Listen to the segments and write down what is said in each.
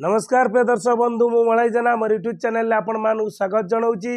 नमस्कार प्रिय दर्शक बंधु मु मलय जेना मोर यूट्यूब चैनल आपण मानू स्वागत जनाऊँगी।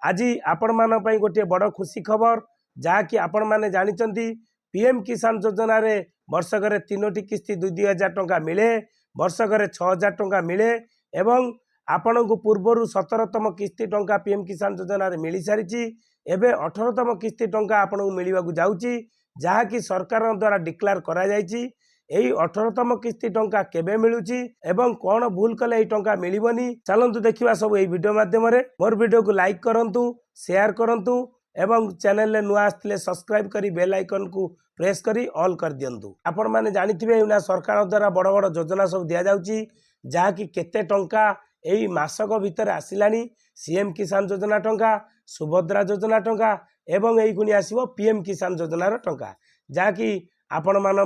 आज आपण मान गोटे बड़ खुशी खबर जहाँकि आपण मैंने जानते पीएम किसान योजना रे वर्षक 3टी किस्ती 2,000 टंका मिले, वर्षक 6,000 टंका मिले एवं आपण को पूर्वर 17तम किस्ती टंका पीएम किसान योजना रे मिल सारी एवं 18तम किस्ती टंका आपण को मिलवाक जाऊँगी जहाँकि सरकार द्वारा डिक्लेयर करा जायछि। एई 18तम किस्ती टंका केबे मिलुची एवं कौन भूल कले एई टंका मिलिबनी चलंतु देखिबा सब एई वीडियो माध्यम रे। मोर वीडियो को लाइक करंतु, शेयर करंतु एवं चैनल ले नुआ आस्तिले सब्सक्राइब करी बेल आइकन को प्रेस करी ऑल कर दियंतु। आपण माने जानिथिबे एना सरकार द्वारा बड़ बड़ योजना सब दिया जाउची जहाँकि केते टंका एई मासक भितर आसिलानी। सीएम किसान योजना टंका, सुभद्रा योजना टंका एवं एई गुनी आसीबो पीएम किसान योजना रो टंका जहाँकि आपण मान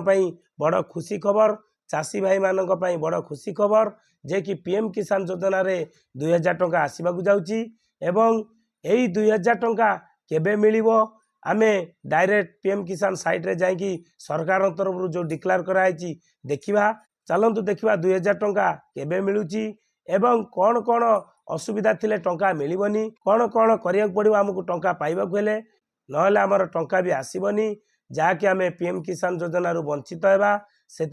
बड़ खुशी खबर। चाषी भाई मान बड़ खुशी खबर जे कि पीएम किसान योजना रे 2,000 टंका आसवाक जाउची एवं एई 2,000 टंका केबे मिलिबो आमे डायरेक्ट पीएम किसान साइट रे जाइकी सरकार तरफ जो डिक्लेयर कराई देखिबा। चलंतु देखिबा 2,000 टंका केबे मिलुची एवं कौन कौन असुविधा थिले टंका मिलिबनी, कौन कौन करिया पड़िबो हमकु टंका पाइबाकु हेले, नहले हमर टंका भी आसीबनी जहाँकि आम पीएम किसान योजना रु वंचित होगा। से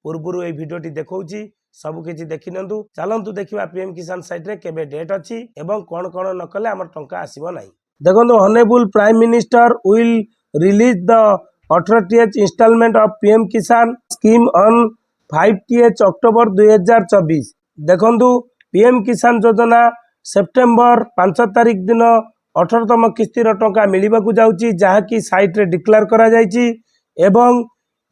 पूर्व ये भिडियोटी देखौची सबकि देखि नियंतु। चलंतु देखिबा पीएम किसान साइट रे केबे डेट अछि एवं कौन कौन न कले हमर टंका आसीबो नाही। देखंतु honourable prime minister will release the 18th instalment of PM Kisan scheme on 5th October 2024। देखंतु पीएम किसान योजना सेप्टेम्बर 5 तारिख दिन 18तम किस्तीर टंका मिलवाक जाउची जहाँकि साइट रे डिक्लेयर करा जायछि एवं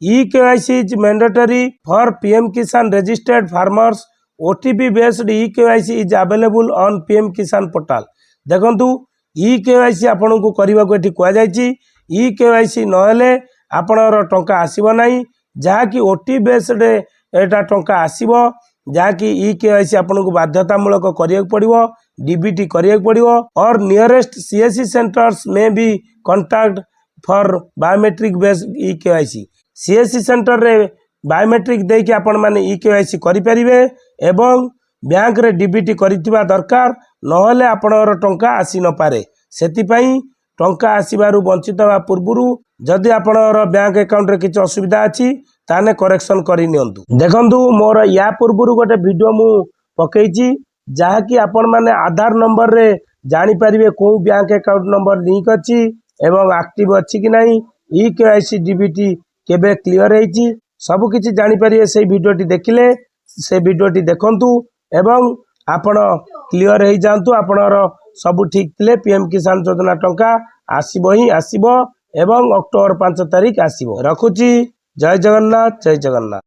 EKYC is mandatory for PM Kisan registered farmers. OTP based EKYC is available on PM Kisan portal. देखंतु EKYC आपन को करबा को एठी कुआ जायछि। EKYC नहले आपनर टंका आसीबो नाही जहाँकि OTP बेस्ड एटा टंका आसीबो जहाँकि EKYC आपन को बाध्यतामूलक करिया पड़िबो, डीबीटी करिया पड़िबो और नियरेस्ट CSC सेंटर्स में भी contact for biometric based EKYC। CSC centre रे बायोमेट्रिक दे कि आपण माने EKYC करि परिबे एवं बैंक रे डीबीटी करिथिबा दरकार नहले आपनर टंका आसी न पारे। सेति पई टंका आसीबारु वंचित होवा पूर्वरु जदि आपनर बैंक अकाउंट रे किछ असुविधा अछि ताने करेक्शन करि नियंतु। देखंतु मोर या पूर्वरु गोटे वीडियो मु पकेइछि जहाँकि आपण माने आधार नंबर रे जानी परिबे को बैंक अकाउंट नंबर लिंक अछि एवं एक्टिव अछि कि नाही, EKYC डीबीटी केबे क्लियर हेछि सब किछि जानी परिबे। से वीडियोटी देखिले से वीडियोटी देखंतु एवं आपण क्लियर हे जांतु। आपणर सब ठीक थिले पीएम किसान योजना टंका आसीबो ही आसीबो एवं अक्टोबर 5 तारिख आसीबो। रखुची। जय जगन्नाथ, जय जगन्नाथ।